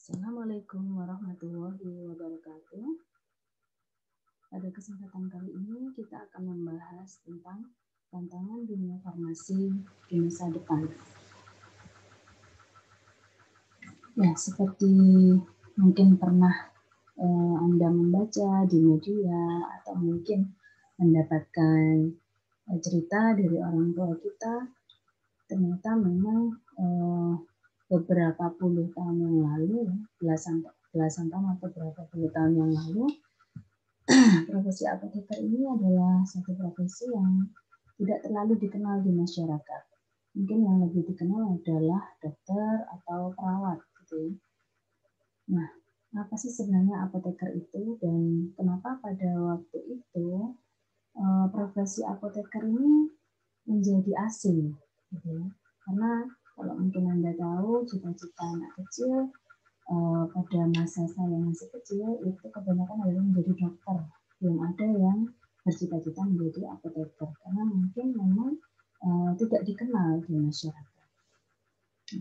Assalamualaikum warahmatullahi wabarakatuh. Pada kesempatan kali ini kita akan membahas tentang tantangan dunia farmasi di masa depan. Ya, seperti mungkin pernah Anda membaca di media atau mungkin mendapatkan cerita dari orang tua kita, ternyata memang beberapa puluh tahun yang lalu, belasan tahun atau beberapa puluh tahun yang lalu, profesi apoteker ini adalah satu profesi yang tidak terlalu dikenal di masyarakat. Mungkin yang lebih dikenal adalah dokter atau perawat, gitu ya. Nah, apa sih sebenarnya apoteker itu dan kenapa pada waktu itu profesi apoteker ini menjadi asing, gitu ya? Karena kalau mungkin Anda tahu cita-cita anak kecil pada masa saya masih kecil itu kebanyakan adalah menjadi dokter. Belum ada yang bercita-cita menjadi apoteker karena mungkin memang tidak dikenal di masyarakat.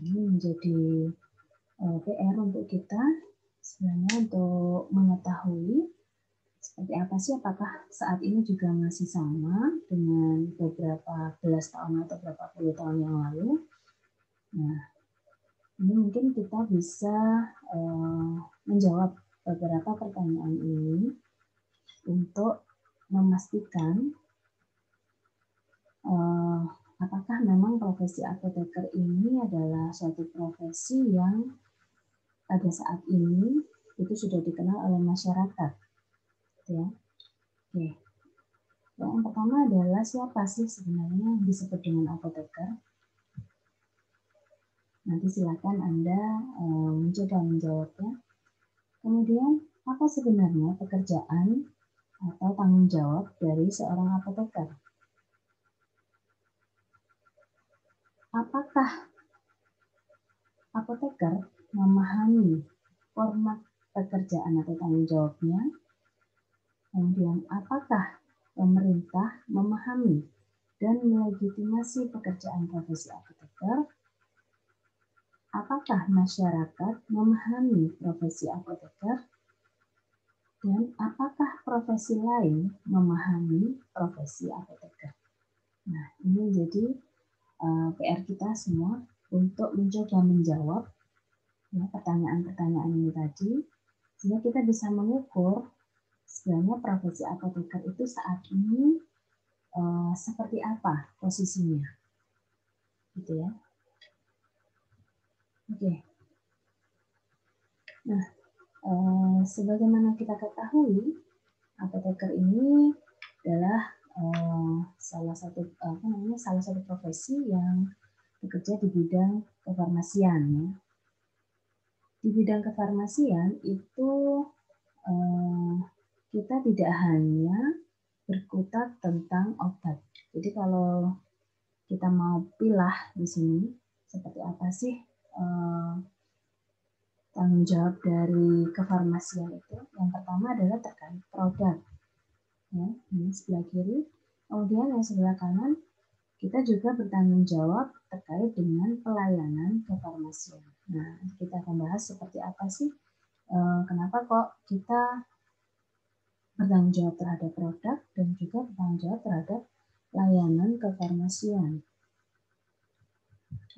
Ini menjadi PR untuk kita sebenarnya untuk mengetahui seperti apa sih, apakah saat ini juga masih sama dengan beberapa belas tahun atau beberapa puluh tahun yang lalu. Nah, ini mungkin kita bisa menjawab beberapa pertanyaan ini untuk memastikan apakah memang profesi apoteker ini adalah suatu profesi yang pada saat ini itu sudah dikenal oleh masyarakat. Ya. Oke. Yang pertama adalah siapa sih sebenarnya yang disebut dengan apoteker? Nanti silakan Anda mencoba menjawabnya. Kemudian, apa sebenarnya pekerjaan atau tanggung jawab dari seorang apoteker? Apakah apoteker memahami format pekerjaan atau tanggung jawabnya? Kemudian, apakah pemerintah memahami dan melegitimasi pekerjaan profesi apoteker? Apakah masyarakat memahami profesi apoteker? Dan apakah profesi lain memahami profesi apoteker? Nah, ini menjadi PR kita semua untuk mencoba menjawab ya, pertanyaan-pertanyaan ini tadi, sehingga kita bisa mengukur sebenarnya profesi apoteker itu saat ini seperti apa posisinya, gitu ya. Oke. Nah, sebagaimana kita ketahui, apoteker ini adalah salah satu profesi yang bekerja di bidang kefarmasian. Ya. Di bidang kefarmasian itu kita tidak hanya berkutat tentang obat. Jadi kalau kita mau pilah di sini seperti apa sih tanggung jawab dari kefarmasian itu, yang pertama adalah terkait produk. Ya, ini sebelah kiri. Kemudian yang sebelah kanan kita juga bertanggung jawab terkait dengan pelayanan kefarmasian. Nah, kita akan bahas seperti apa sih, kenapa kok kita bertanggung jawab terhadap produk dan juga bertanggung jawab terhadap layanan kefarmasian.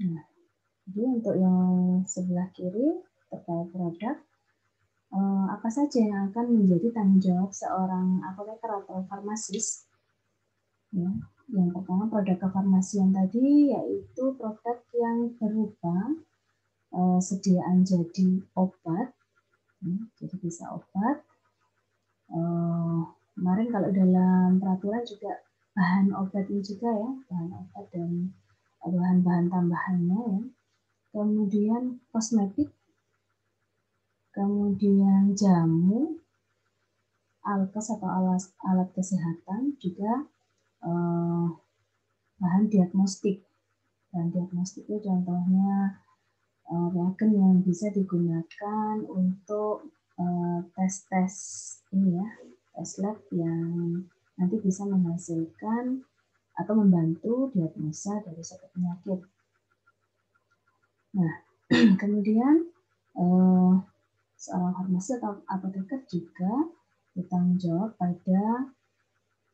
Nah, jadi untuk yang sebelah kiri terkait produk, apa saja yang akan menjadi tanggung jawab seorang apoteker atau farmasis? Ya, yang pertama produk kefarmasian tadi yaitu produk yang berupa sediaan jadi obat, ya, jadi bisa obat. Kemarin kalau dalam peraturan juga bahan obatnya juga ya, bahan obat dan bahan-bahan tambahannya ya. Kemudian kosmetik, kemudian jamu, alkes atau alat kesehatan, juga bahan diagnostik. Bahan diagnostik itu contohnya reagen yang bisa digunakan untuk tes-tes ini ya, tes lab yang nanti bisa menghasilkan atau membantu diagnosa dari suatu penyakit. Nah, kemudian seorang farmasi atau apoteker juga bertanggung jawab pada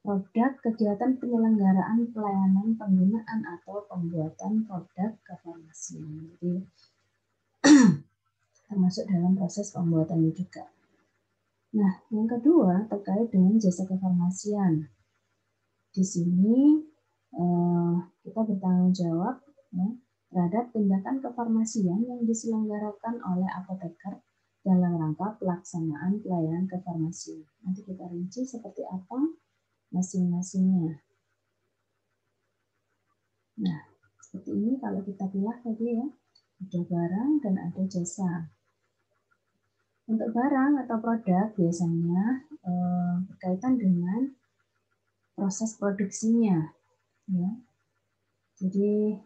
produk kegiatan penyelenggaraan pelayanan penggunaan atau pembuatan produk kefarmasian. Jadi termasuk dalam proses pembuatannya juga. Nah, yang kedua terkait dengan jasa kefarmasian. Di sini kita bertanggung jawab ya, terhadap tindakan kefarmasian yang diselenggarakan oleh apoteker dalam rangka pelaksanaan pelayanan kefarmasian. Nanti kita rinci seperti apa masing-masingnya. Nah, seperti ini kalau kita pilih tadi ya, ada barang dan ada jasa. Untuk barang atau produk biasanya berkaitan dengan proses produksinya, ya. Jadi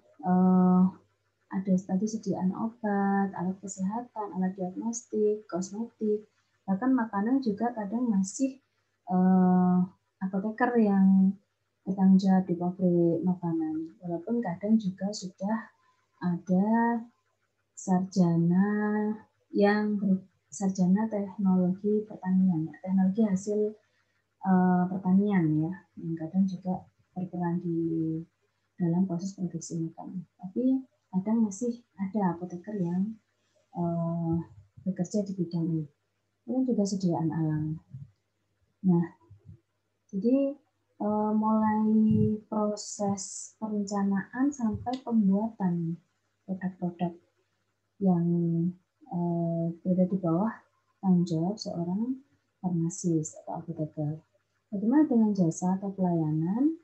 ada tadi sediaan obat, alat kesehatan, alat diagnostik, kosmetik, bahkan makanan juga kadang masih apoteker yang bertanggung jawab di pabrik makanan. Walaupun kadang juga sudah ada sarjana yang sarjana teknologi pertanian, teknologi hasil pertanian ya, yang kadang juga berperan di dalam proses produksi makanan. Tapi kadang masih ada apoteker yang bekerja di bidang ini. Ini juga sediaan alam. Nah, jadi mulai proses perencanaan sampai pembuatan produk-produk yang berada di bawah tanggung jawab seorang farmasis atau apoteker. Bagaimana dengan jasa atau pelayanan?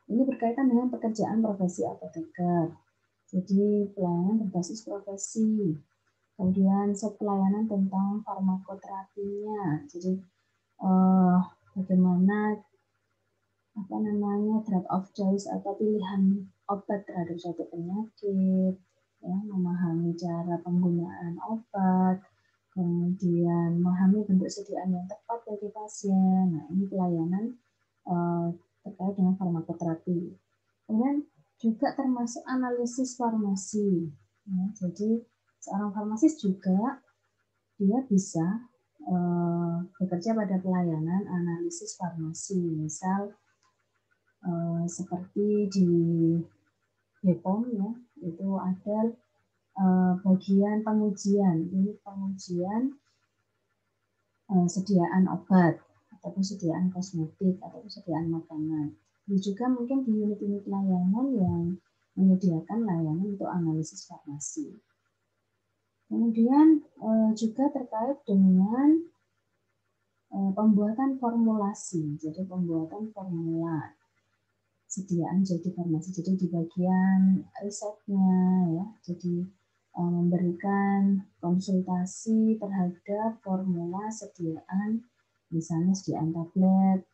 Ini berkaitan dengan pekerjaan profesi apoteker. Jadi pelayanan berbasis profesi. Kemudian pelayanan tentang farmakoterapinya. Jadi bagaimana drug of choice atau pilihan obat terhadap suatu penyakit, ya, memahami cara penggunaan obat, kemudian memahami bentuk sediaan yang tepat bagi pasien. Nah, ini pelayanan terkait dengan farmakoterapi. Kemudian juga termasuk analisis farmasi. Ya, jadi seorang farmasis juga dia bisa bekerja pada pelayanan analisis farmasi. Misal seperti di BPOM ya, itu ada bagian pengujian. Ini pengujian sediaan obat ataupun sediaan kosmetik ataupun sediaan makanan. Ini juga mungkin di unit-unit layanan yang menyediakan layanan untuk analisis farmasi. Kemudian juga terkait dengan pembuatan formulasi, jadi pembuatan formula sediaan jadi farmasi. Jadi di bagian risetnya ya, jadi memberikan konsultasi terhadap formula sediaan, misalnya sediaan tablet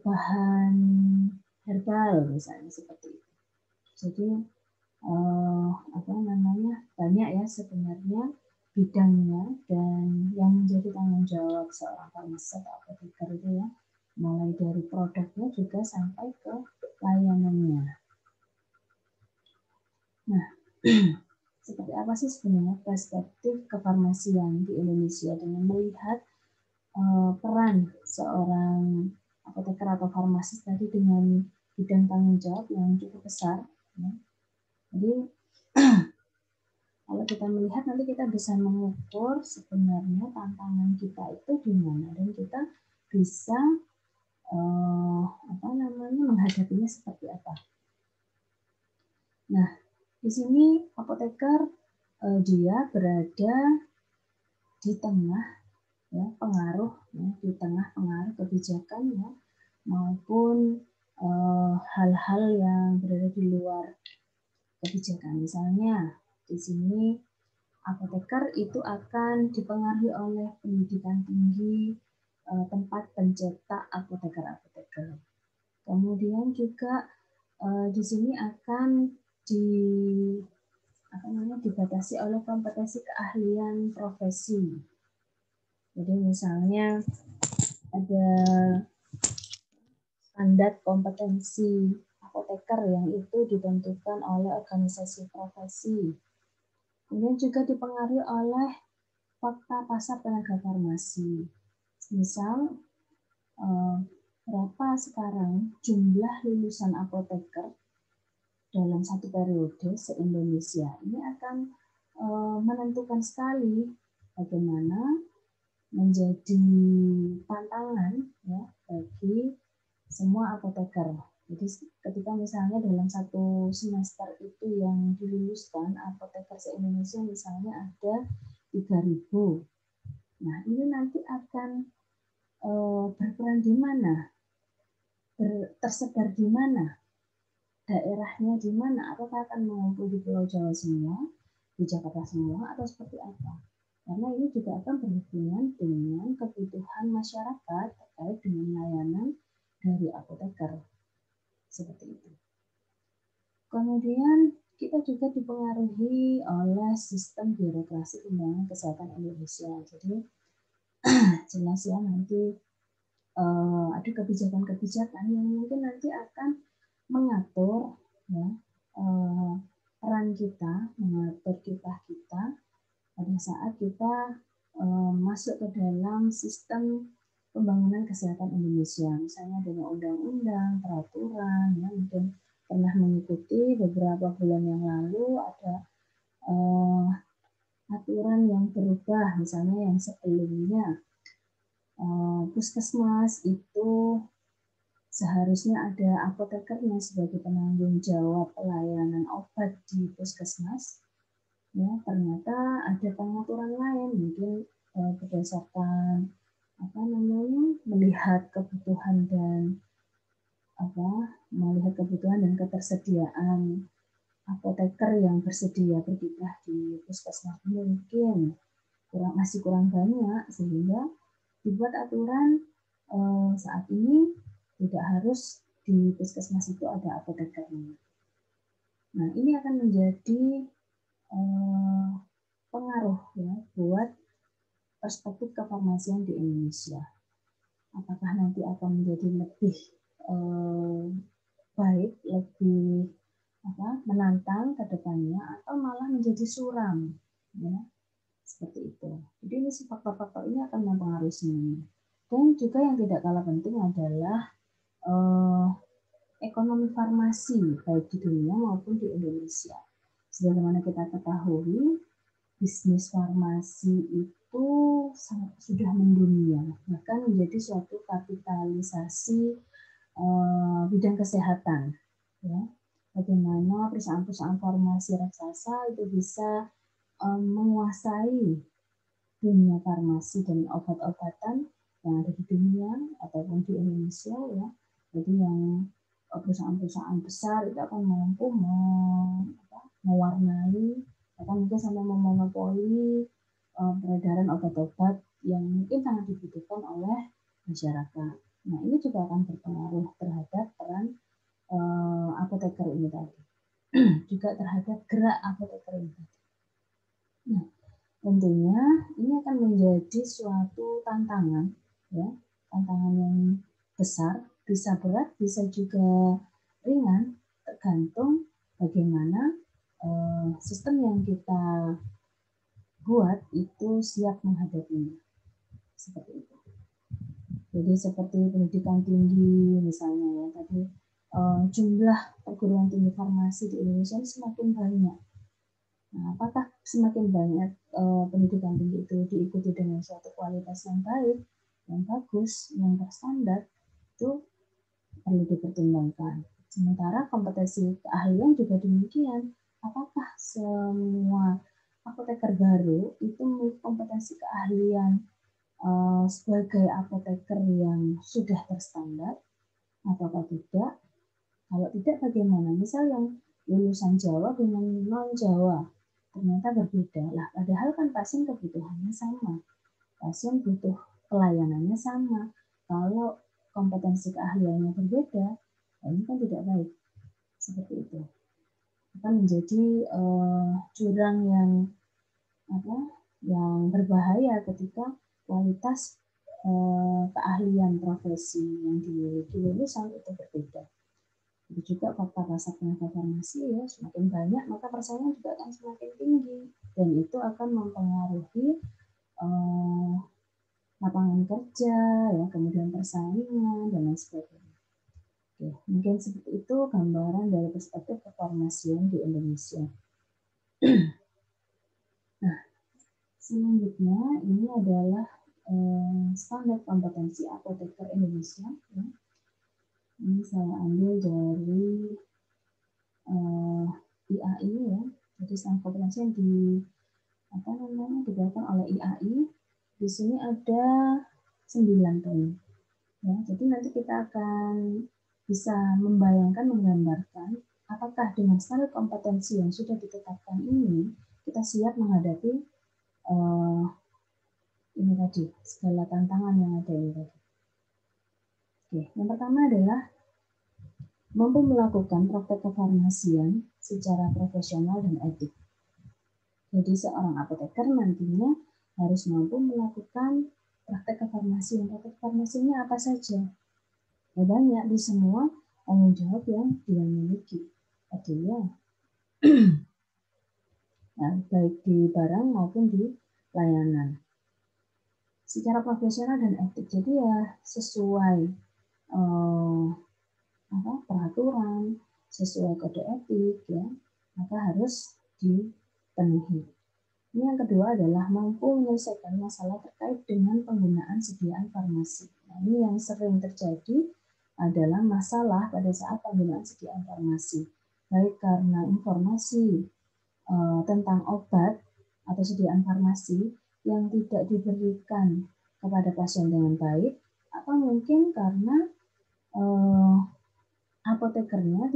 bahan herbal misalnya seperti itu. Jadi banyak ya sebenarnya bidangnya dan yang menjadi tanggung jawab seorang farmasis atau apoteker itu ya, mulai dari produknya juga sampai ke layanannya. Nah, seperti apa sih sebenarnya perspektif kefarmasian di Indonesia dengan melihat peran seorang apoteker atau farmasis tadi dengan bidang tanggung jawab yang cukup besar. Ya. Jadi kalau kita melihat nanti kita bisa mengukur sebenarnya tantangan kita itu di mana dan kita bisa menghadapinya seperti apa. Nah, di sini apoteker dia berada di tengah ya pengaruh ya, di tengah pengaruh kebijakan ya maupun hal-hal yang berada di luar kebijakan. Misalnya di sini apoteker itu akan dipengaruhi oleh pendidikan tinggi tempat pencetak apoteker-apoteker. Kemudian juga di sini akan dibatasi oleh kompetensi keahlian profesi. Jadi misalnya ada standar kompetensi apoteker yang itu ditentukan oleh organisasi profesi. Kemudian juga dipengaruhi oleh fakta pasar tenaga farmasi. Misal, berapa sekarang jumlah lulusan apoteker dalam satu periode se-Indonesia. Ini akan menentukan sekali bagaimana menjadi tantangan ya bagi semua apoteker. Jadi ketika misalnya dalam satu semester itu yang diluluskan apoteker se-Indonesia misalnya ada 3.000. Nah ini nanti akan berperan di mana, tersebar di mana, daerahnya di mana, apakah akan mengumpul di Pulau Jawa semua, di Jakarta semua, atau seperti apa? Karena ini juga akan berhubungan dengan kebutuhan masyarakat terkait dengan layanan dari apoteker. Seperti itu. Kemudian kita juga dipengaruhi oleh sistem birokrasi pembangunan kesehatan Indonesia. Jadi jelas ya nanti ada kebijakan-kebijakan yang mungkin nanti akan mengatur ya peran kita, mengatur kita pada saat kita masuk ke dalam sistem pembangunan kesehatan Indonesia, misalnya dengan undang-undang, peraturan, ya mungkin pernah mengikuti beberapa bulan yang lalu ada aturan yang berubah, misalnya yang sebelumnya puskesmas itu seharusnya ada apotekernya sebagai penanggung jawab pelayanan obat di puskesmas. Ya, ternyata ada pengaturan lain, mungkin berdasarkan melihat kebutuhan dan ketersediaan apoteker yang bersedia berkiprah di puskesmas mungkin masih kurang banyak, sehingga dibuat aturan saat ini tidak harus di puskesmas itu ada apotekernya. Nah, ini akan menjadi pengaruh ya buat perspektif kefarmasian di Indonesia. Apakah nanti akan menjadi lebih baik, lebih menantang ke depannya, atau malah menjadi suram, ya seperti itu. Jadi ini faktor-faktor ini akan mempengaruhi semuanya. Dan juga yang tidak kalah penting adalah ekonomi farmasi baik di dunia maupun di Indonesia. Sebagaimana kita ketahui, bisnis farmasi itu sudah mendunia, bahkan menjadi suatu kapitalisasi bidang kesehatan. Ya. Bagaimana perusahaan-perusahaan farmasi raksasa itu bisa menguasai dunia farmasi dan obat-obatan yang ada di dunia ataupun di Indonesia ya. Jadi yang perusahaan-perusahaan besar itu akan mampu mewarnai, akan mungkin sampai memonopoli peredaran obat-obat yang mungkin sangat dibutuhkan oleh masyarakat. Nah, ini juga akan berpengaruh terhadap peran apoteker ini tadi. Juga terhadap gerak apoteker ini tadi. Nah, tentunya ini akan menjadi suatu tantangan, ya, tantangan yang besar, bisa berat, bisa juga ringan, tergantung bagaimana sistem yang kita buat itu siap menghadapinya. Seperti itu. Jadi seperti pendidikan tinggi misalnya ya, tadi jumlah perguruan tinggi farmasi di Indonesia semakin banyak. Nah, apakah semakin banyak pendidikan tinggi itu diikuti dengan suatu kualitas yang baik, yang bagus, yang berstandar, itu perlu dipertimbangkan. Sementara kompetensi keahlian juga demikian. Apakah semua apoteker baru itu memiliki kompetensi keahlian sebagai apoteker yang sudah berstandar ataukah tidak? Kalau tidak, bagaimana? Misal yang lulusan Jawa dengan non-Jawa ternyata berbeda. Lah, padahal kan pasien kebutuhannya sama. Pasien butuh pelayanannya sama. Kalau kompetensi keahliannya berbeda, ini kan tidak baik. Seperti itu. Akan menjadi jurang yang berbahaya ketika kualitas keahlian profesi yang dimiliki lulusan itu berbeda. Itu juga fakta pasar tenaga farmasi ya, semakin banyak maka persaingan juga akan semakin tinggi dan itu akan mempengaruhi lapangan kerja, ya, kemudian persaingan dan lain sebagainya. Oke, mungkin seperti itu gambaran dari perspektif kefarmasian di Indonesia. Nah, selanjutnya ini adalah standar kompetensi apoteker Indonesia. Ya. Ini saya ambil dari IAI, ya. Jadi standar kompetensi yang dibuatkan oleh IAI. Di sini ada 9 poin. Ya, jadi nanti kita akan bisa membayangkan, menggambarkan apakah dengan standar kompetensi yang sudah ditetapkan ini kita siap menghadapi ini tadi, segala tantangan yang ada ini tadi. Oke, yang pertama adalah mampu melakukan praktek kefarmasian secara profesional dan etik. Jadi seorang apoteker nantinya harus mampu melakukan praktek kefarmasian. Praktek kefarmasiannya apa saja? Ya banyak, di semua tanggung jawab yang dia miliki. Artinya, nah, baik di barang maupun di layanan. Secara profesional dan etik, jadi ya sesuai peraturan, sesuai kode etik, ya, maka harus dipenuhi. Ini yang kedua adalah mampu menyelesaikan masalah terkait dengan penggunaan sediaan farmasi. Nah, ini yang sering terjadi adalah masalah pada saat penggunaan sediaan farmasi, baik karena informasi tentang obat atau sediaan farmasi yang tidak diberikan kepada pasien dengan baik, atau mungkin karena apotekernya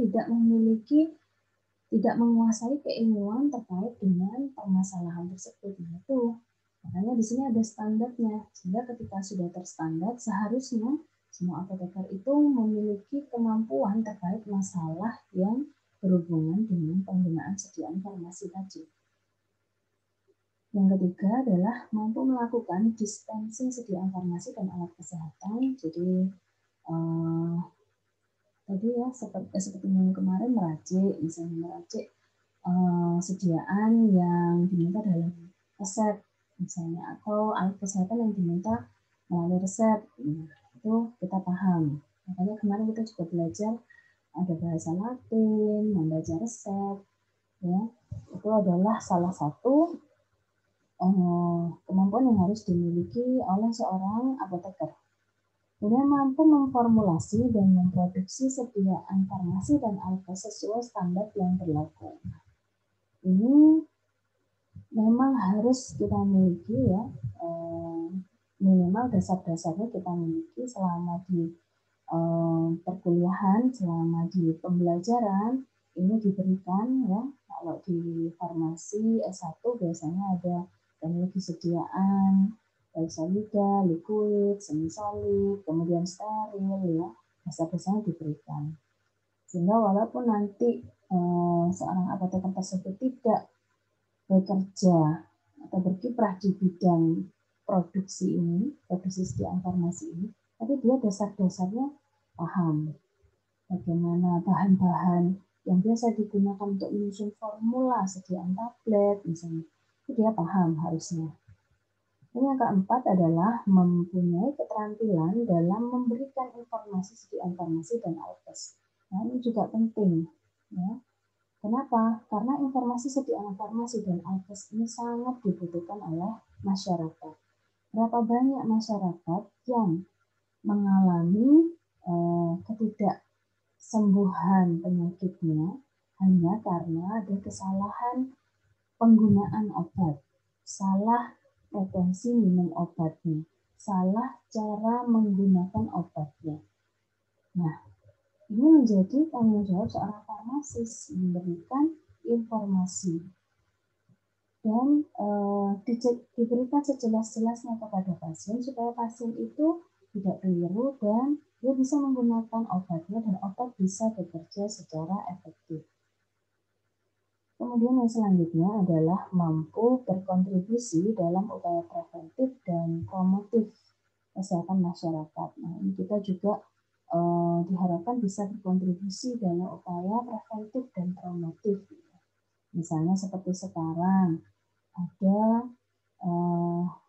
tidak menguasai keilmuan terkait dengan permasalahan tersebut. Nah, itu makanya di sini ada standarnya, sehingga ketika sudah terstandar seharusnya semua apoteker itu memiliki kemampuan terkait masalah yang berhubungan dengan penggunaan sediaan farmasi tadi. Yang ketiga adalah mampu melakukan dispensing sediaan farmasi dan alat kesehatan. Jadi tadi ya seperti yang kemarin meracik, misalnya meracik sediaan yang diminta dalam resep, misalnya, atau alat kesehatan yang diminta melalui resep. Nah, itu kita paham. Makanya kemarin kita juga belajar ada bahasa Latin, membaca resep, ya. Itu adalah salah satu kemampuan yang harus dimiliki oleh seorang apoteker. Kemudian mampu memformulasi dan memproduksi sediaan farmasi dan alkes sesuai standar yang berlaku. Ini memang harus kita miliki, ya, minimal dasar-dasarnya kita miliki selama di perkuliahan, selama di pembelajaran ini diberikan, ya. Kalau di farmasi S1 biasanya ada teknologi sediaan, baik solida, liquid, semi-solid, kemudian steril, ya, dasar-dasarnya diberikan. Sehingga walaupun nanti seorang apoteker tersebut tidak bekerja atau berkiprah di bidang produksi sediaan farmasi ini, tapi dia dasar-dasarnya paham bagaimana bahan-bahan yang biasa digunakan untuk menyusun formula sediaan tablet, misalnya, itu dia paham harusnya. Yang keempat adalah mempunyai keterampilan dalam memberikan informasi sediaan farmasi dan alkes. Nah, ini juga penting, ya. Kenapa? Karena informasi sediaan farmasi dan alkes ini sangat dibutuhkan oleh masyarakat. Berapa banyak masyarakat yang mengalami ketidaksembuhan penyakitnya hanya karena ada kesalahan penggunaan obat, salah frekuensi minum obatnya, salah cara menggunakan obatnya. Nah, ini menjadi tanggung jawab seorang farmasis memberikan informasi dan diberikan sejelas-jelasnya kepada pasien supaya pasien itu tidak keliru dan dia bisa menggunakan obatnya dan obat bisa bekerja secara efektif. Kemudian yang selanjutnya adalah mampu berkontribusi dalam upaya preventif dan promotif kesehatan masyarakat. Nah, ini kita juga diharapkan bisa berkontribusi dalam upaya preventif dan promotif. Misalnya seperti sekarang ada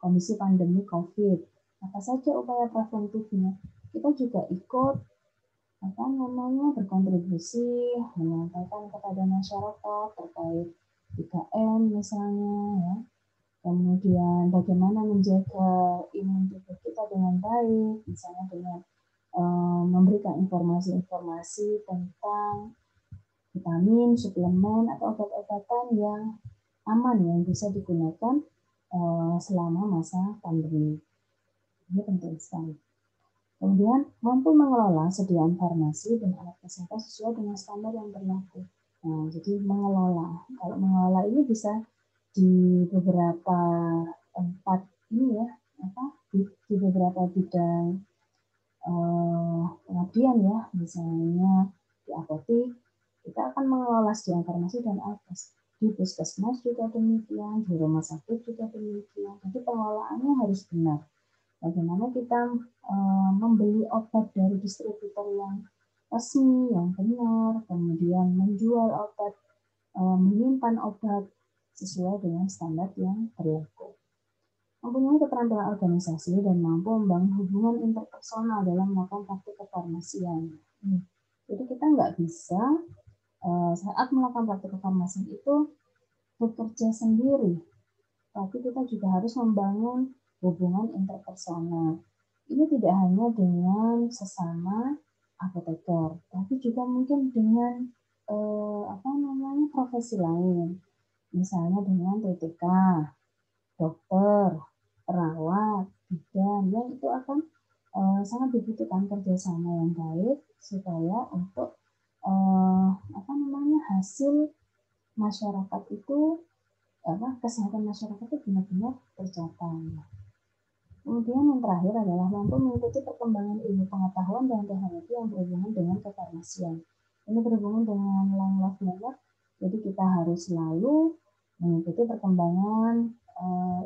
kondisi pandemi COVID. Apa saja upaya preventifnya? Kita juga ikut berkontribusi menyampaikan kepada masyarakat terkait 3M misalnya ya. Kemudian bagaimana menjaga imun tubuh kita dengan baik, misalnya dengan memberikan informasi-informasi tentang vitamin, suplemen atau obat-obatan yang aman yang bisa digunakan selama masa pandemi. Ini penting sekali. Kemudian mampu mengelola sediaan farmasi dan alat kesehatan sesuai dengan standar yang berlaku. Nah, jadi mengelola. Kalau mengelola ini bisa di beberapa tempat ini ya, di beberapa bidang pengabdian ya, misalnya di apotik kita akan mengelola sediaan farmasi dan alkes. Di puskesmas juga demikian, di rumah sakit juga demikian. Jadi pengelolaannya harus benar. Bagaimana kita membeli obat dari distributor yang resmi, yang benar, kemudian menjual obat, menyimpan obat sesuai dengan standar yang berlaku. Mempunyai keterampilan organisasi dan mampu membangun hubungan interpersonal dalam melakukan praktik kefarmasian. Jadi kita nggak bisa saat melakukan praktik kefarmasian itu bekerja sendiri, tapi kita juga harus membangun hubungan interpersonal. Ini tidak hanya dengan sesama apoteker, tapi juga mungkin dengan profesi lain, misalnya dengan TTK, dokter, perawat, bidan, yang itu akan sangat dibutuhkan kerjasama yang baik supaya untuk hasil masyarakat itu kesehatan masyarakat itu benar-benar tercapai. Kemudian yang terakhir adalah mampu mengikuti perkembangan ilmu pengetahuan dan teknologi yang berhubungan dengan kefarmasian. Ini berhubungan dengan long life manner, jadi kita harus selalu mengikuti perkembangan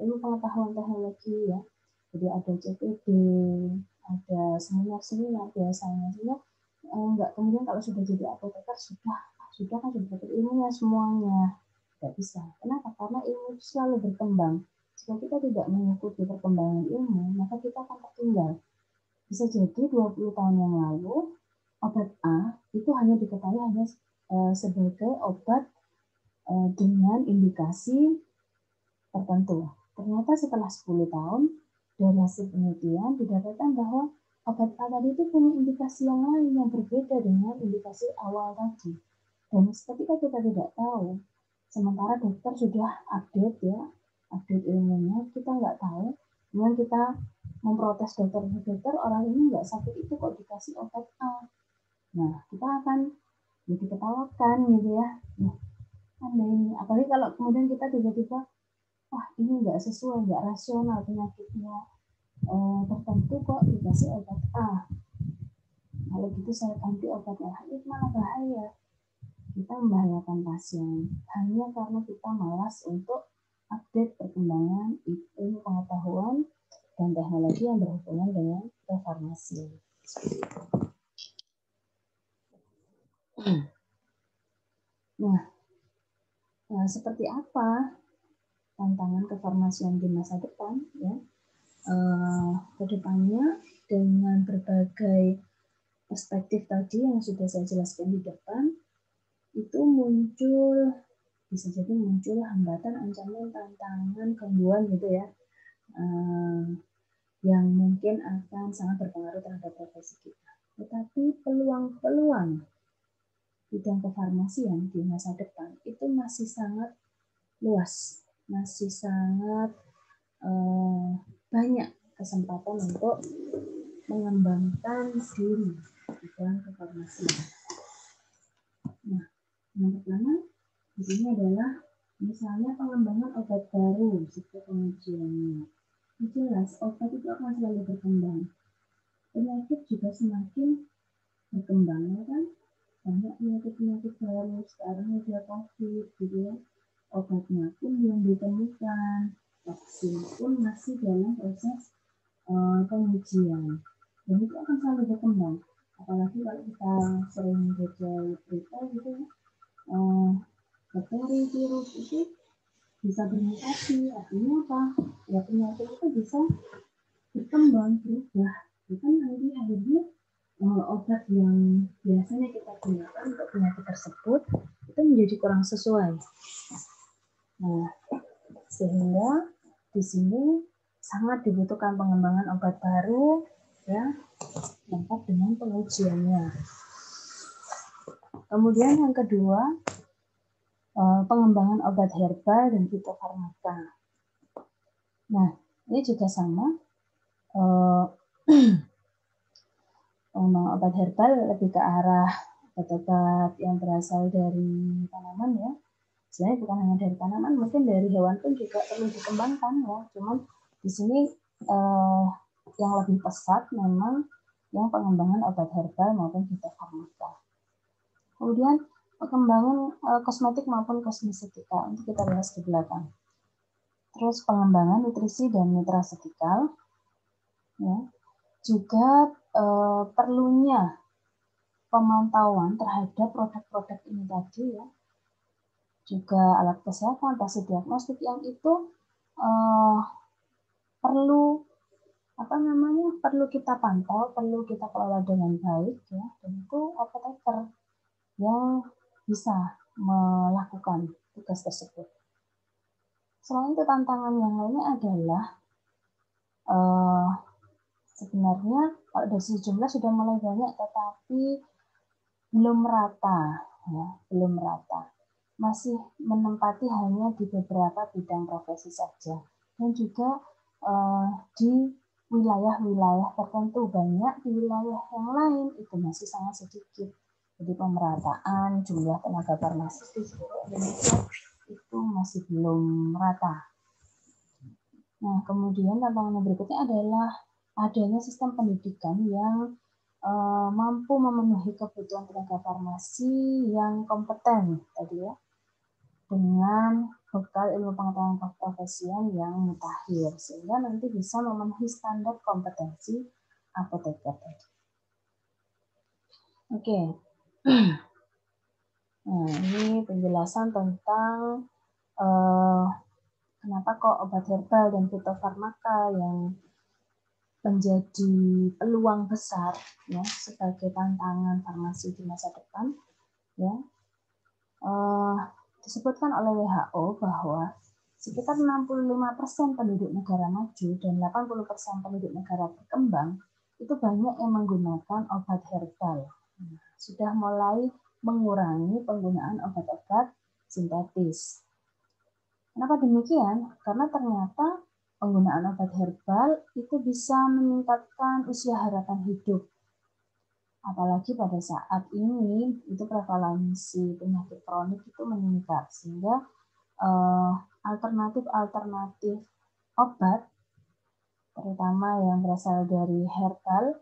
ilmu pengetahuan teknologi ya. Jadi ada CPD, ada seminar-seminar biasanya. Sehingga enggak kemudian kalau sudah jadi apoteker sudah dapat ilmunya semuanya. Tidak bisa. Kenapa? Karena ilmu selalu berkembang. Jika kita tidak mengikuti perkembangan ilmu, maka kita akan tertinggal. Bisa jadi 20 tahun yang lalu, obat A itu hanya diketahui hanya sebagai obat dengan indikasi tertentu. Ternyata setelah 10 tahun, dari hasil penelitian didapatkan bahwa obat A tadi itu punya indikasi yang lain yang berbeda dengan indikasi awal tadi. Dan ketika kita tidak tahu, sementara dokter sudah update ilmunya, kita nggak tahu, kemudian kita memprotes dokter, orang ini nggak sakit itu kok dikasih obat A. Nah, kita akan diketawakan gitu ya. Nah, Anda ini, apalagi kalau kemudian kita tiba-tiba, wah ini nggak sesuai, nggak rasional penyakitnya tertentu kok dikasih obat A. Kalau gitu saya ganti obat A, itu malah bahaya. Kita membahayakan pasien hanya karena kita malas untuk update perkembangan ilmu pengetahuan dan teknologi yang berhubungan dengan kefarmasian. Nah, seperti apa tantangan kefarmasian di masa depan ya? Kedepannya dengan berbagai perspektif tadi yang sudah saya jelaskan di depan, itu bisa jadi muncul hambatan, ancaman, tantangan, gangguan gitu ya, yang mungkin akan sangat berpengaruh terhadap profesi kita. Tetapi peluang-peluang bidang kefarmasian di masa depan itu masih sangat luas, masih sangat banyak kesempatan untuk mengembangkan diri di bidang kefarmasian. Nah, yang pertama di sini adalah misalnya pengembangan obat baru serta pengujiannya. Jelas obat itu akan selalu berkembang. Penyakit juga semakin berkembang ya kan? Banyak penyakit baru sekarang ada COVID gitu ya. Obatnya pun belum ditemukan, vaksin pun masih dalam proses pengujian. Dan itu akan selalu berkembang. Apalagi kalau kita sering baca berita gitu ya. Bakteri, virus itu bisa bermutasi. Artinya apa? Ya penyakit itu bisa berkembang, berubah. Bukan nanti akhirnya obat yang biasanya kita gunakan untuk penyakit tersebut itu menjadi kurang sesuai. Nah, sehingga di sini sangat dibutuhkan pengembangan obat baru, ya, lengkap dengan pengujiannya. Kemudian yang kedua, pengembangan obat herbal dan fitofarmaka. Nah, ini juga sama. Obat herbal lebih ke arah obat-obat yang berasal dari tanaman, ya. Sebenarnya bukan hanya dari tanaman, mungkin dari hewan pun juga perlu dikembangkan, ya. Cuman di sini yang lebih pesat memang yang pengembangan obat herbal maupun fitofarmaka. Kemudian pengembangan kosmetik maupun kosmetika, untuk kita bahas di belakang. Terus pengembangan nutrisi dan nutrasetikal, ya. Juga perlunya pemantauan terhadap produk-produk ini tadi, ya. Juga alat kesehatan, hasil diagnostik yang itu perlu perlu kita pantau, perlu kita kelola dengan baik, ya. Dan itu apoteker yang bisa melakukan tugas tersebut. Selain itu, tantangan yang lainnya adalah sebenarnya kalau dari sisi jumlah sudah mulai banyak, tetapi belum merata, ya, belum merata. Masih menempati hanya di beberapa bidang profesi saja, dan juga di wilayah-wilayah tertentu banyak, di wilayah yang lain itu masih sangat sedikit. Jadi pemerataan jumlah tenaga farmasis di seluruh Indonesia itu masih belum merata. Nah, kemudian tantangan berikutnya adalah adanya sistem pendidikan yang mampu memenuhi kebutuhan tenaga farmasi yang kompeten tadi, ya, dengan bekal ilmu pengetahuan keprofesian yang mutakhir, sehingga nanti bisa memenuhi standar kompetensi apoteker tadi. Oke. Nah, ini penjelasan tentang kenapa kok obat herbal dan fitofarmaka yang menjadi peluang besar, ya, sebagai tantangan farmasi di masa depan, ya. Disebutkan oleh WHO bahwa sekitar 65% penduduk negara maju dan 80% penduduk negara berkembang itu banyak yang menggunakan obat herbal. Sudah mulai mengurangi penggunaan obat-obat sintetis. Kenapa demikian? Karena ternyata penggunaan obat herbal itu bisa meningkatkan usia harapan hidup. Apalagi pada saat ini itu prevalensi penyakit kronik itu meningkat, sehingga alternatif obat, terutama yang berasal dari herbal,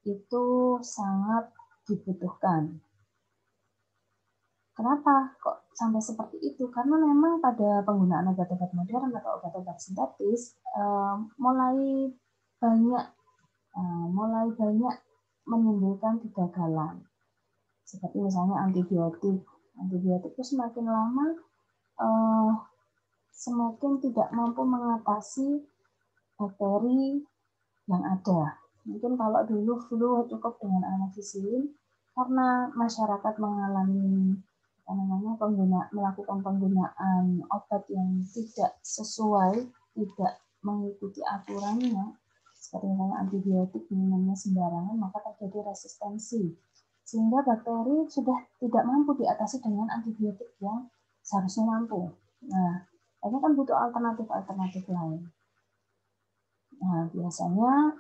itu sangat dibutuhkan. Kenapa kok sampai seperti itu? Karena memang pada penggunaan obat-obat modern atau obat-obat sintetis mulai banyak menimbulkan kegagalan. Seperti misalnya antibiotik. Antibiotik itu semakin lama semakin tidak mampu mengatasi bakteri yang ada. Mungkin kalau dulu flu cukup dengan amoxicillin, karena masyarakat mengalami melakukan penggunaan obat yang tidak sesuai, tidak mengikuti aturannya, seperti misalnya antibiotik minumnya sembarangan, maka terjadi resistensi, sehingga bakteri sudah tidak mampu diatasi dengan antibiotik yang seharusnya mampu. Nah, ini kan butuh alternatif lain. Nah, biasanya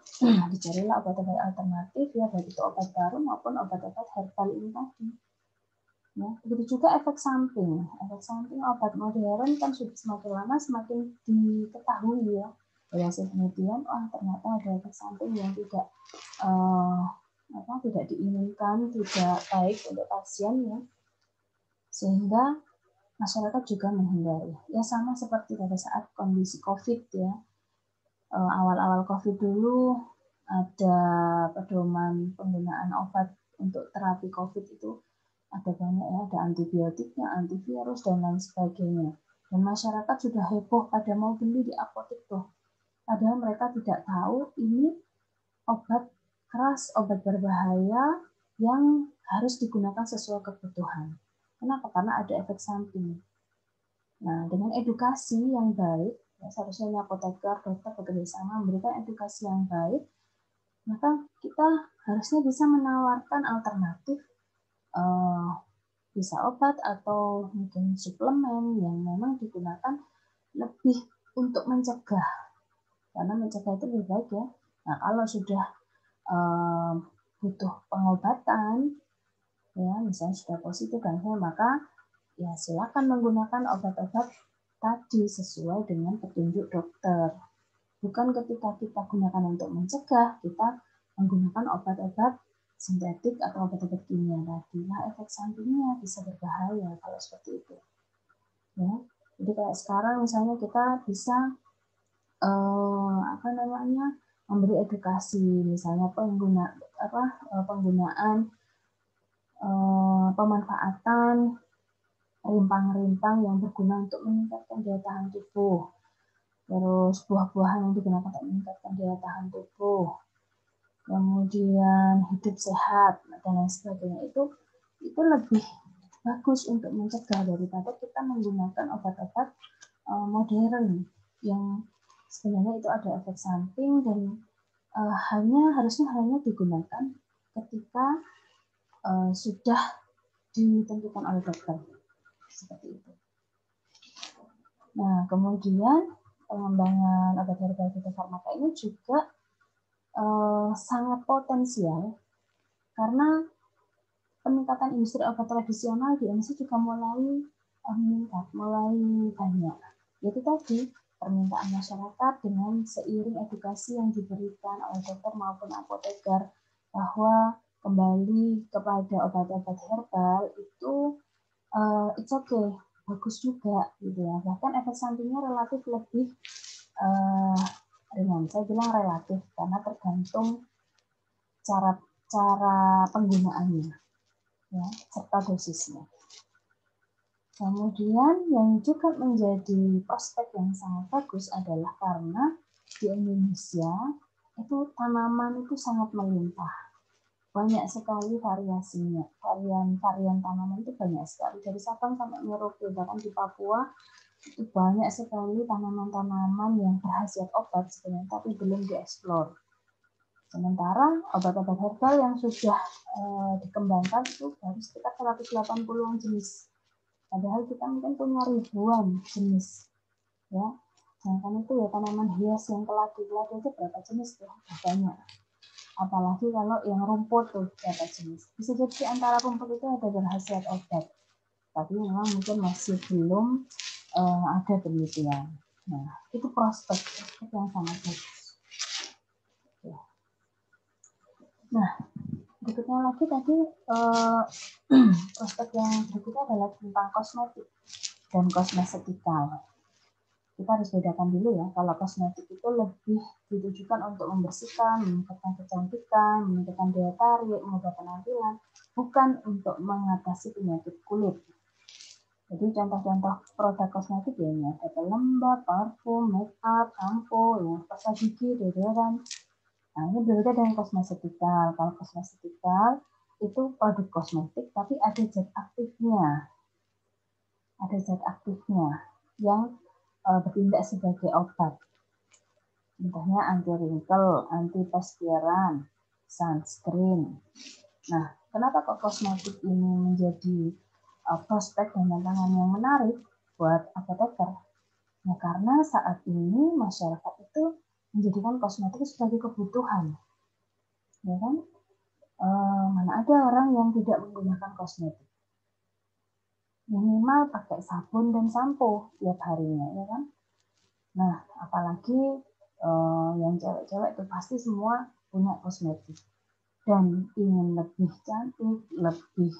dicarilah obat-obat alternatif, ya, baik itu obat baru maupun obat-obat herbal ini tadi. Ya, begitu juga efek samping. Efek samping obat modern kan sudah semakin lama semakin diketahui, ya. Hasil penelitian, ternyata ada efek samping yang tidak diinginkan, tidak baik untuk pasien, ya. Sehingga masyarakat juga menghindari. Ya, sama seperti pada saat kondisi COVID, ya. Awal-awal COVID dulu ada pedoman penggunaan obat untuk terapi COVID itu ada banyak, ya, ada antibiotiknya, antivirus, dan lain sebagainya. Dan masyarakat sudah heboh pada mau beli di apotek tuh. Padahal mereka tidak tahu ini obat keras, obat berbahaya yang harus digunakan sesuai kebutuhan. Kenapa? Karena ada efek samping. Nah, dengan edukasi yang baik, ya, seharusnya apoteker, dokter bekerjasama memberikan edukasi yang baik, maka kita harusnya bisa menawarkan alternatif, bisa obat atau mungkin suplemen yang memang digunakan lebih untuk mencegah, karena mencegah itu lebih baik ya. Nah, kalau sudah butuh pengobatan, ya misalnya sudah positif kanker, maka ya silakan menggunakan obat-obat tadi sesuai dengan petunjuk dokter. Bukan ketika kita gunakan untuk mencegah, kita menggunakan obat-obat sintetik atau obat-obat kimia tadi. Nah, efek sampingnya bisa berbahaya kalau seperti itu. Ya, jadi kayak sekarang misalnya kita bisa memberi edukasi, misalnya penggunaan pemanfaatan rimpang-rimpang yang berguna untuk meningkatkan daya tahan tubuh. Terus buah-buahan yang digunakan untuk meningkatkan daya tahan tubuh. Kemudian hidup sehat dan lain sebagainya, itu lebih bagus untuk mencegah daripada kita menggunakan obat-obat modern yang sebenarnya itu ada efek samping dan harusnya hanya digunakan ketika sudah ditentukan oleh dokter, seperti itu. Nah, kemudian pengembangan obat herbal fitofarmaka ini juga sangat potensial karena peningkatan industri obat tradisional di Indonesia juga mulai meningkat, mulai banyak. Yaitu tadi permintaan masyarakat dengan seiring edukasi yang diberikan oleh dokter maupun apoteker bahwa kembali kepada obat-obat herbal itu it's okay, bagus juga gitu ya. Bahkan efek sampingnya relatif lebih ringan. Saya bilang relatif karena tergantung cara penggunaannya, ya, serta dosisnya. Kemudian yang juga menjadi prospek yang sangat bagus adalah karena di Indonesia itu tanaman itu sangat melimpah. Banyak sekali variasinya, varian tanaman itu banyak sekali, dari Sabang sampai Merauke, bahkan di Papua itu banyak sekali tanaman-tanaman yang berkhasiat obat sebenarnya, tapi belum dieksplor. Sementara obat-obat herbal yang sudah dikembangkan itu baru sekitar 180-an jenis. Padahal kita mungkin punya ribuan jenis. Ya. Sedangkan itu ya tanaman hias yang keladi-keladi itu berapa jenis tuh? Banyak. Apalagi kalau yang rumput tuh berapa jenis. Bisa jadi antara rumput itu ada berkhasiat obat. Tapi memang mungkin masih belum ada penelitian. Nah, itu prospek yang sangat bagus. Ya. Nah, berikutnya lagi tadi prospek yang berikutnya adalah tentang kosmetik dan kosmetikal. Kita harus bedakan dulu ya, kalau kosmetik itu lebih ditujukan untuk membersihkan, meningkatkan kecantikan, meningkatkan daya tarik, mengubah penampilan, bukan untuk mengatasi penyakit kulit. Jadi contoh-contoh produk kosmetik ya, ada pelembab, parfum, make up, shampoo, ya, pasta gigi, deodoran. Nah, ini berbeda dengan kosmetikal. Kalau kosmetikal itu produk kosmetik tapi ada zat aktifnya. Ada zat aktifnya yang bertindak sebagai obat. Contohnya anti wrinkle, anti perspiran, sunscreen. Nah, kenapa kok kosmetik ini menjadi prospek dan tantangan yang menarik buat apoteker? Ya karena saat ini masyarakat itu menjadikan kosmetik sebagai kebutuhan, ya kan? Mana ada orang yang tidak menggunakan kosmetik? Minimal pakai sabun dan sampo tiap harinya, ya kan? Nah, apalagi yang cewek-cewek itu pasti semua punya kosmetik dan ingin lebih cantik, lebih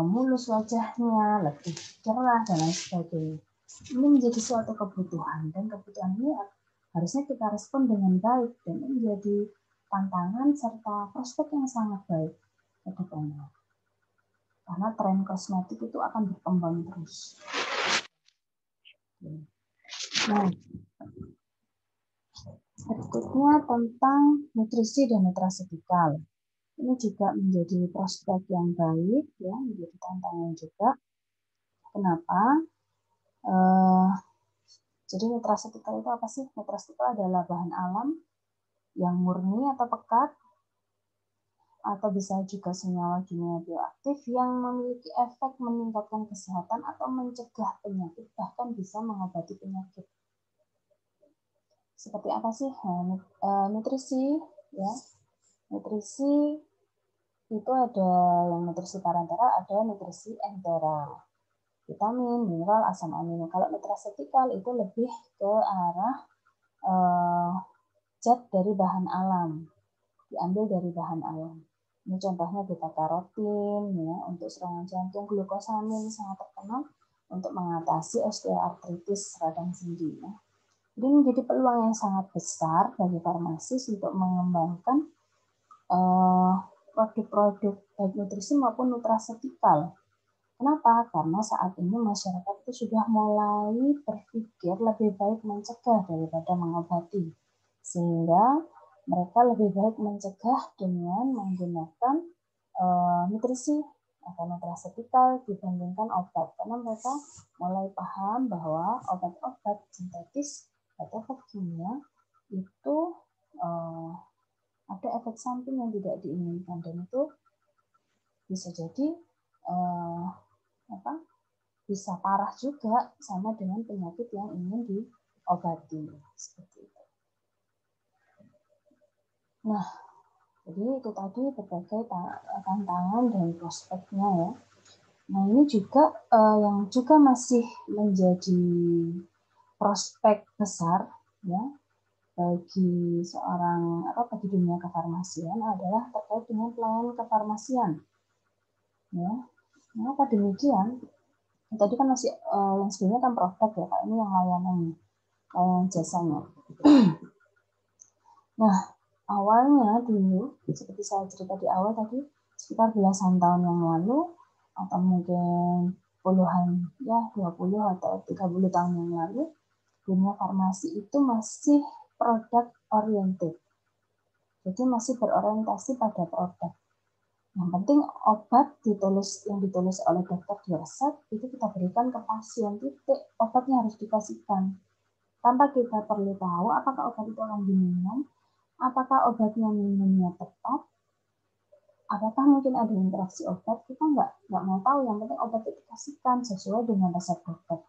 mulus wajahnya, lebih cerah dan lain sebagainya. Ini menjadi suatu kebutuhan dan kebutuhan ini harusnya kita respon dengan baik dan ini menjadi tantangan serta prospek yang sangat baik ke depannya. Karena tren kosmetik itu akan berkembang terus. Nah, berikutnya tentang nutrisi dan nutrasetikal. Ini juga menjadi prospek yang baik, ya, menjadi tantangan juga. Kenapa? Jadi nutrasetikal itu apa sih? Nutrasetikal adalah bahan alam yang murni atau pekat, atau bisa juga senyawa kimia bioaktif yang memiliki efek meningkatkan kesehatan atau mencegah penyakit, bahkan bisa mengobati penyakit. Seperti apa sih? Nutrisi, ya. Nutrisi itu ada yang nutrisi parenteral, ada nutrisi enteral. Vitamin, mineral, asam amino. Kalau nutrasetikal itu lebih ke arah zat dari bahan alam, diambil dari bahan alam. Ini contohnya beta-karotin, ya, untuk serangan jantung, glukosamin sangat terkenal untuk mengatasi osteoartritis radang sendi. Ya. Jadi menjadi peluang yang sangat besar bagi farmasis untuk mengembangkan produk-produk baik nutrisi maupun nutrasetikal. Kenapa? Karena saat ini masyarakat itu sudah mulai berpikir lebih baik mencegah daripada mengobati. Sehingga mereka lebih baik mencegah dengan menggunakan nutrisi atau nutrasetikal dibandingkan obat. Karena mereka mulai paham bahwa obat-obat sintetis atau obat kimia itu ada efek samping yang tidak diinginkan, dan itu bisa jadi bisa parah juga sama dengan penyakit yang ingin diobati, seperti itu. Nah, jadi itu tadi berbagai tantangan dan prospeknya, ya. Nah, ini juga yang juga masih menjadi prospek besar, ya, bagi bagi dunia kefarmasian adalah terkait dengan pelayanan kefarmasian, ya. Mengapa demikian? Tadi kan masih yang sebelumnya kan produk, ya, Kak. Ini yang layanan jasanya. Nah, awalnya dulu, seperti saya cerita di awal tadi, sekitar belasan tahun yang lalu, atau mungkin puluhan, ya 20 atau 30 tahun yang lalu, dunia farmasi itu masih produk oriented. Jadi masih berorientasi pada produk. Yang penting obat yang ditulis oleh dokter di resep itu kita berikan ke pasien, titik. Obatnya harus dikasihkan. Tanpa kita perlu tahu apakah obat itu akan diminum, apakah obatnya minumnya tepat, apakah mungkin ada interaksi obat, kita nggak mau tahu. Yang penting obat itu dikasihkan sesuai dengan resep dokter.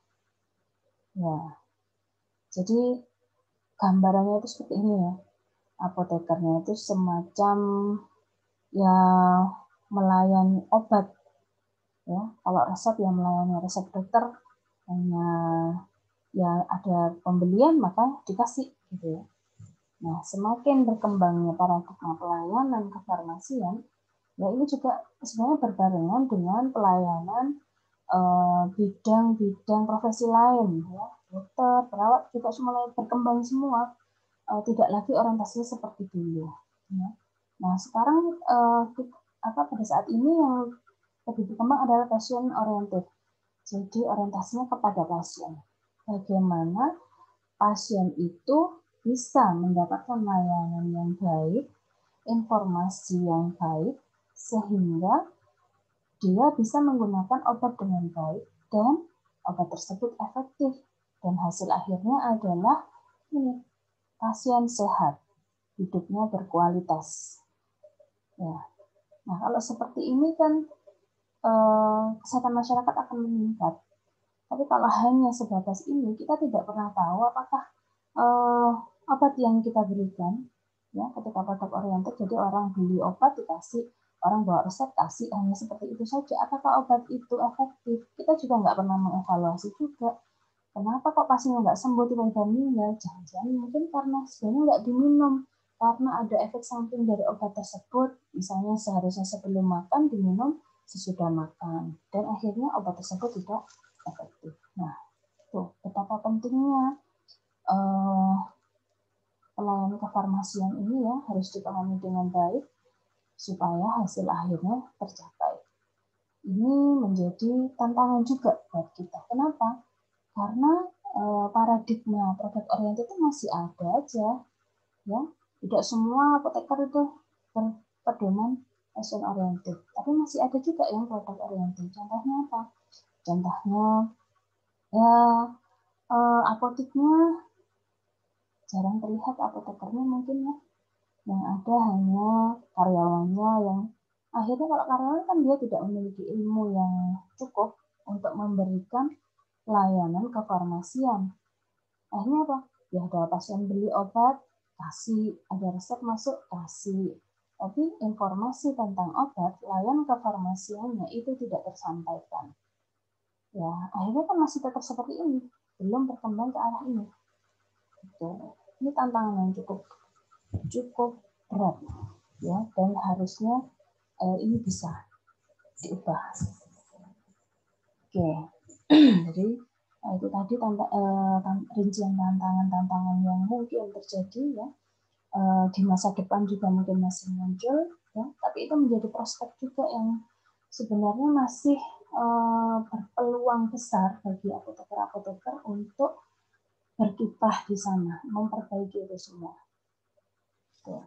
Ya, jadi gambarannya itu seperti ini, ya. Apotekernya itu semacam ya melayani obat, ya. Kalau resep yang melayani resep dokter, hanya ya ada pembelian maka dikasih, gitu, ya. Nah, semakin berkembangnya paradigma pelayanan kefarmasian, ya ini juga sebenarnya berbarengan dengan pelayanan bidang-bidang profesi lain, ya. Dokter, perawat juga mulai berkembang semua, tidak lagi orientasinya seperti dulu, ya. Nah, sekarang pada saat ini yang lebih berkembang adalah passion oriented. Jadi orientasinya kepada pasien. Bagaimana pasien itu bisa mendapatkan layanan yang baik, informasi yang baik, sehingga dia bisa menggunakan obat dengan baik dan obat tersebut efektif. Dan hasil akhirnya adalah pasien sehat, hidupnya berkualitas. Ya. Nah, kalau seperti ini kan kesehatan masyarakat akan meningkat. Tapi kalau hanya sebatas ini, kita tidak pernah tahu apakah obat yang kita berikan, ya, ketika produk oriented, jadi orang beli obat dikasih, orang bawa resep kasih, hanya seperti itu saja. Apakah obat itu efektif? Kita juga nggak pernah mengevaluasi juga. Kenapa kok pasiennya nggak sembuh tiba-tiba meninggal? Jangan-jangan mungkin karena sebenarnya nggak diminum, karena ada efek samping dari obat tersebut. Misalnya seharusnya sebelum makan diminum sesudah makan, dan akhirnya obat tersebut tidak efektif. Nah, tuh betapa pentingnya pelayanan kefarmasian ini, ya, harus dipahami dengan baik supaya hasil akhirnya tercapai. Ini menjadi tantangan juga buat kita. Kenapa? Karena paradigma produk oriented itu masih ada aja, ya. Tidak semua apoteker itu berpedoman passion oriented, tapi masih ada juga yang produk oriented. Contohnya apa? Contohnya ya apoteknya jarang terlihat apotekernya mungkin ya, yang ada hanya karyawannya yang akhirnya kalau karyawan kan dia tidak memiliki ilmu yang cukup untuk memberikan layanan kefarmasian. Akhirnya apa? Ya ada pasien beli obat, kasih, ada resep masuk, kasih. Tapi informasi tentang obat, layanan kefarmasiannya itu tidak tersampaikan. Ya, akhirnya kan masih tetap seperti ini, belum berkembang ke arah ini. Gitu. Ini tantangan yang cukup berat, ya, dan harusnya ini bisa diubah. Oke, jadi itu tadi rincian tantangan yang mungkin terjadi ya di masa depan juga mungkin masih muncul ya, tapi itu menjadi prospek juga yang sebenarnya masih berpeluang besar bagi apoteker-apoteker untuk berkiprah di sana, memperbaiki itu semua. Tuh.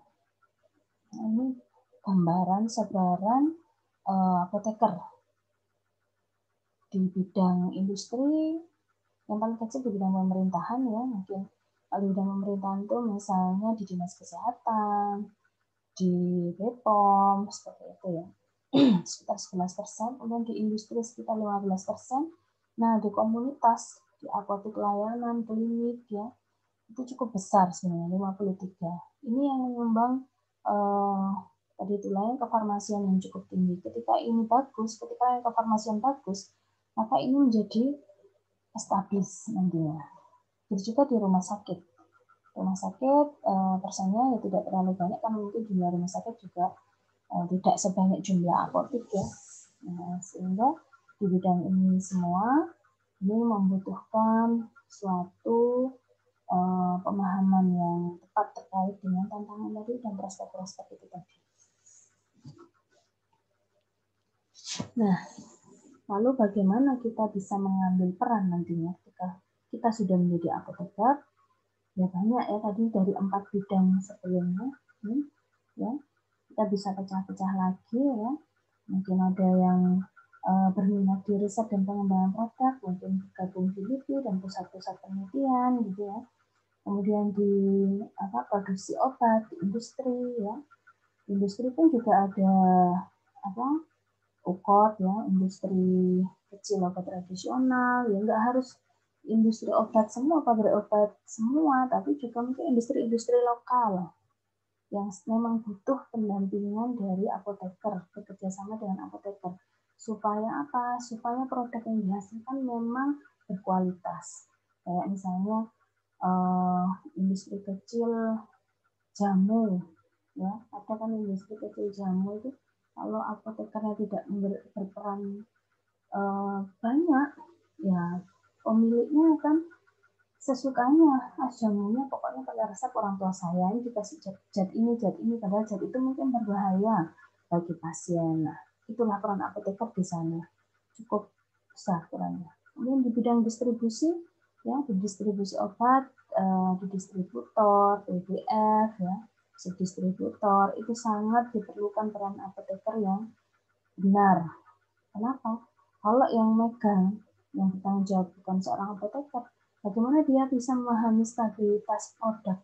Nah, ini gambaran sebaran apoteker di bidang industri, yang paling kecil di bidang pemerintahan ya, mungkin kalau di bidang pemerintahan itu misalnya di Dinas Kesehatan, di BPOM, seperti itu ya, sekitar 11%, kemudian di industri sekitar 15%, nah di komunitas, di apotek layanan, klinik ya, itu cukup besar sebenarnya, 53. Ini yang menyumbang tadi itu layanan kefarmasian yang cukup tinggi. Ketika ini bagus, ketika yang kefarmasian bagus, maka ini menjadi establis nantinya. Jadi juga di rumah sakit. Rumah sakit persennya ya tidak terlalu banyak, kan mungkin jumlah rumah sakit juga tidak sebanyak jumlah apotek ya. Nah, sehingga di bidang ini semua ini membutuhkan suatu pemahaman yang tepat terkait dengan tantangan tadi dan prospek-prospek itu tadi. Nah, lalu bagaimana kita bisa mengambil peran nantinya ketika kita sudah menjadi apoteker? Ya banyak ya tadi dari 4 bidang sebelumnya, ya kita bisa pecah-pecah lagi ya. Mungkin ada yang berminat di riset dan pengembangan produk, mungkin bergabung di LIPI dan pusat-pusat penelitian gitu ya. Kemudian di produksi obat, di industri ya. Industri pun juga ada UKOT ya, industri kecil obat tradisional, ya nggak harus industri obat semua, pabrik obat semua, tapi juga mungkin industri-industri lokal yang memang butuh pendampingan dari apoteker, bekerjasama dengan apoteker. Supaya apa? Supaya produk yang dihasilkan memang berkualitas. Kayak misalnya industri kecil jamu, ya ada kan industri kecil jamu itu kalau apotekernya tidak berperan banyak, ya pemiliknya kan sesukanya, jamunya pokoknya pakai resep orang tua saya, ini dikasih zat ini, padahal zat itu mungkin berbahaya bagi pasien. Nah, itulah peran apoteker di sana, cukup besar perannya. Kemudian di bidang distribusi, ya di distribusi obat, di distributor, PBF, ya, subdistributor, itu sangat diperlukan peran apoteker yang benar. Kenapa? Kalau yang megang, yang bertanggung jawab bukan seorang apoteker, bagaimana dia bisa memahami stabilitas produk?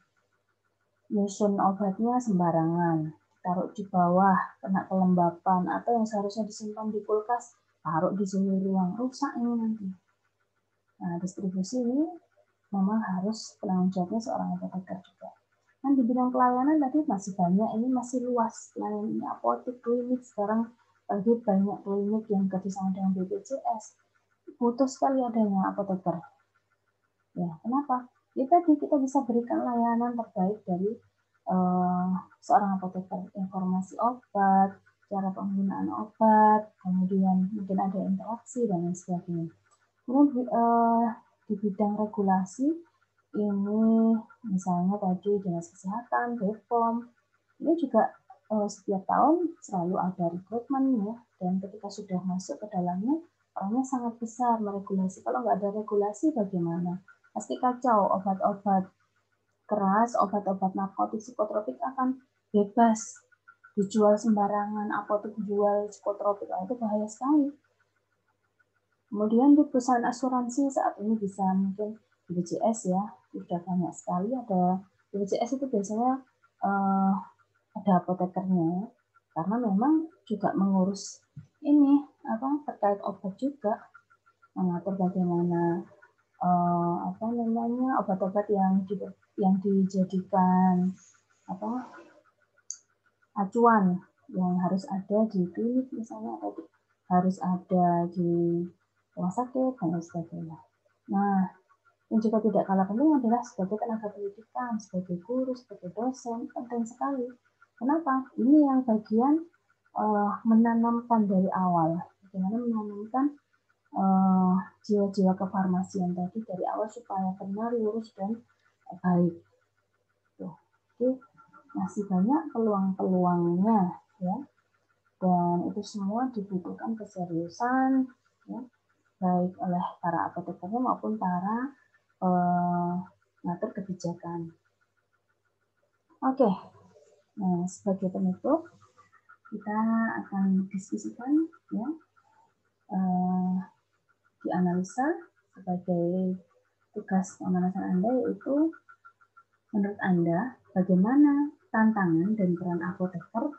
Nyusun obatnya sembarangan, taruh di bawah, kena kelembapan, atau yang seharusnya disimpan di kulkas, taruh di suhu ruang, rusak ini nanti. Nah, distribusi ini memang harus penanggung jawabnya seorang apoteker juga. Dan di bidang pelayanan tadi masih banyak, ini masih luas. Layanan apotek, klinik, sekarang lagi banyak klinik yang kerjasama dengan BPJS. Butuh sekali adanya apoteker. Ya, kenapa? Ya tadi kita bisa berikan layanan terbaik dari seorang apoteker, informasi obat, cara penggunaan obat, kemudian mungkin ada interaksi dan lain sebagainya. Kemudian di bidang regulasi ini misalnya tadi Dinas Kesehatan, BPOM, ini juga setiap tahun selalu ada rekrutmen ya, dan ketika sudah masuk ke dalamnya, orangnya sangat besar meregulasi. Kalau nggak ada regulasi bagaimana? pasti kacau. Obat-obat keras, obat-obat narkotik, psikotropik akan bebas dijual sembarangan. Apotek jual psikotropik, itu bahaya sekali. Kemudian di perusahaan asuransi saat ini bisa mungkin BPJS ya, sudah banyak sekali ada BPJS itu biasanya ada apotekernya, karena memang juga mengurus ini terkait obat juga, mengatur bagaimana obat-obat yang dijadikan acuan yang harus ada di klinik misalnya, atau harus ada di rumah sakit dan lain sebagainya. Nah, yang juga tidak kalah penting adalah sebagai tenaga pendidikan, sebagai guru, sebagai dosen, penting sekali. Kenapa? Ini yang bagian menanamkan dari awal, bagaimana menanamkan jiwa-jiwa kefarmasian tadi dari awal supaya benar, lurus, dan baik. Oke, masih banyak peluang-peluangnya ya, dan itu semua dibutuhkan keseriusan ya, baik oleh para apotekernya maupun para mengatur kebijakan. Oke, nah sebagai penutup kita akan diskusikan ya, dianalisa sebagai tugas pemanasan Anda, yaitu menurut Anda bagaimana tantangan dan peran apoteker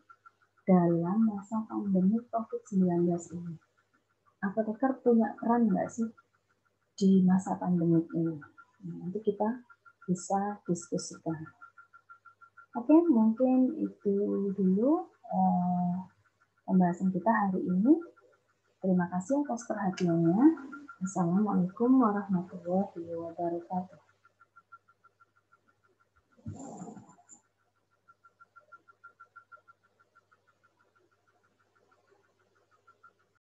dalam masa pandemi COVID-19 ini. Apoteker punya peran nggak sih di masa pandemi ini? Nah, nanti kita bisa diskusikan. Oke, mungkin itu dulu pembahasan kita hari ini. Terima kasih atas perhatiannya. Assalamualaikum warahmatullahi wabarakatuh.